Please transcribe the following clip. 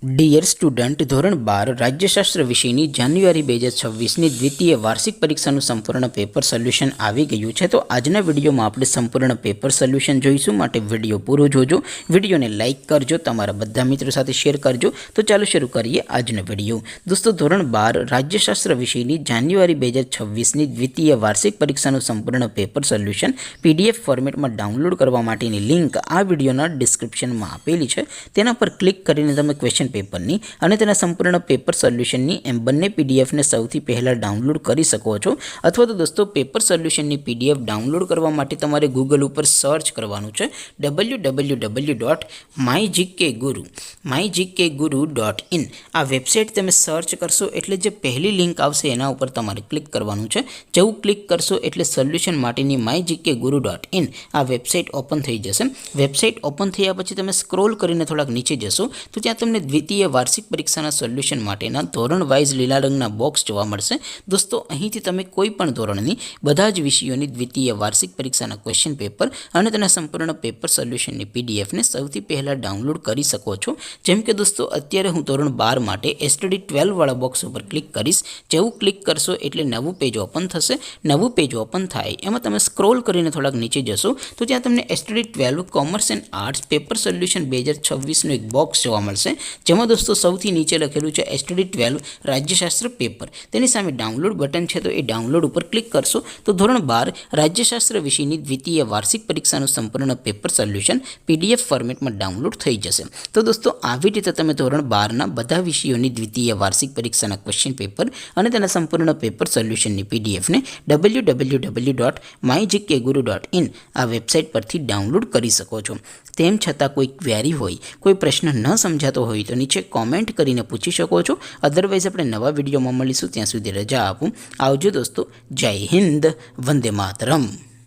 Dear student, ધોરણ 12 રાજ્યશાસ્ત્ર વિષયની જાન્યુઆરી 2026ની દ્વિતીય વાર્ષિક પરીક્ષાનું સંપૂર્ણ પેપર સોલ્યુશન આવી ગયું છે. તો આજના વિડીયોમાં આપણે સંપૂર્ણ પેપર સોલ્યુશન જોઈશું, માટે વિડીયો પૂરો જોજો. વિડીયોને લાઇક કરજો, તમારા બધા મિત્રો સાથે શેર કરજો. તો ચાલો શરૂ કરીએ આજનો વિડીયો. દોસ્તો, ધોરણ 12 રાજ્યશાસ્ત્ર વિષયની જાન્યુઆરી 2026ની દ્વિતીય વાર્ષિક પરીક્ષાનું સંપૂર્ણ પેપર સોલ્યુશન PDF ફોર્મેટમાં ડાઉનલોડ કરવા માટેની લિંક આ વિડીયોના ડિસ્ક્રિપ્શનમાં આપેલી છે. તેના પર ક્લિક કરીને તમે ક્વેશ્ચન પેપરની અને તેના સંપૂર્ણ પેપર સોલ્યુશનની એમ બંને પીડીએફને સૌથી પહેલાં ડાઉનલોડ કરી શકો છો. અથવા તો દોસ્તો, પેપર સોલ્યુશનની PDF ડાઉનલોડ કરવા માટે તમારે ગૂગલ ઉપર સર્ચ કરવાનું છે www.mygkguru.in. આ વેબસાઇટ તમે સર્ચ કરશો એટલે જે પહેલી લિંક આવશે એના ઉપર તમારે ક્લિક કરવાનું છે. જેવું ક્લિક કરશો એટલે સોલ્યુશન માટેની mygkguru.in આ વેબસાઇટ ઓપન થઈ જશે. વેબસાઇટ ઓપન થયા પછી તમે સ્ક્રોલ કરીને થોડાક નીચે જશો તો ત્યાં તમને દ્વિતીય વાર્ષિક પરીક્ષાના સોલ્યુશન માટેના ધોરણ વાઇઝ લીલા રંગના બોક્સ જોવા મળશે. દોસ્તો, અહીંથી તમે કોઈ પણ ધોરણની બધા જ વિષયોની દ્વિતીય વાર્ષિક પરીક્ષાના ક્વેશ્ચન પેપર અને તેના સંપૂર્ણ પેપર સોલ્યુશનની પીડીએફને સૌથી પહેલાં ડાઉનલોડ કરી શકો છો. જેમ કે દોસ્તો, અત્યારે હું ધોરણ 12 માટે STD 12 વાળા બોક્સ ઉપર ક્લિક કરીશ. જેવું ક્લિક કરશો એટલે નવું પેજ ઓપન થશે. નવું પેજ ઓપન થાય એમાં તમે સ્ક્રોલ કરીને થોડાક નીચે જશો તો ત્યાં તમને STD 12 commerce and arts paper solution 2026નું એક બોક્સ જોવા મળશે. જેમાં દોસ્તો સૌથી નીચે લખેલું છે STD 12 રાજ્યશાસ્ત્ર પેપર. તેની સામે ડાઉનલોડ બટન છે, તો એ ડાઉનલોડ ઉપર ક્લિક કરશો તો ધોરણ 12 રાજ્યશાસ્ત્ર વિષયની દ્વિતીય વાર્ષિક પરીક્ષાનું સંપૂર્ણ પેપર સોલ્યુશન PDF ફોર્મેટમાં ડાઉનલોડ થઈ જશે. તો દોસ્તો, આવી રીતે તમે ધોરણ 12ના બધા વિષયોની દ્વિતીય વાર્ષિક પરીક્ષાના ક્વેશ્ચન પેપર અને તેના સંપૂર્ણ પેપર સોલ્યુશનની PDFને www.mygkguru.in આ વેબસાઇટ પરથી ડાઉનલોડ કરી શકો છો. તેમ છતાં કોઈ ક્વેરી હોય, કોઈ પ્રશ્ન ન સમજાતો હોય તો નીચે કોમેન્ટ કરીને પૂછી શકો છો. અધરવાઇઝ આપણે નવા વિડીયોમાં મળીશું. ત્યાં સુધી રજા આપું. આવજો દોસ્તો. જય હિન્દ. વંદે માતરમ.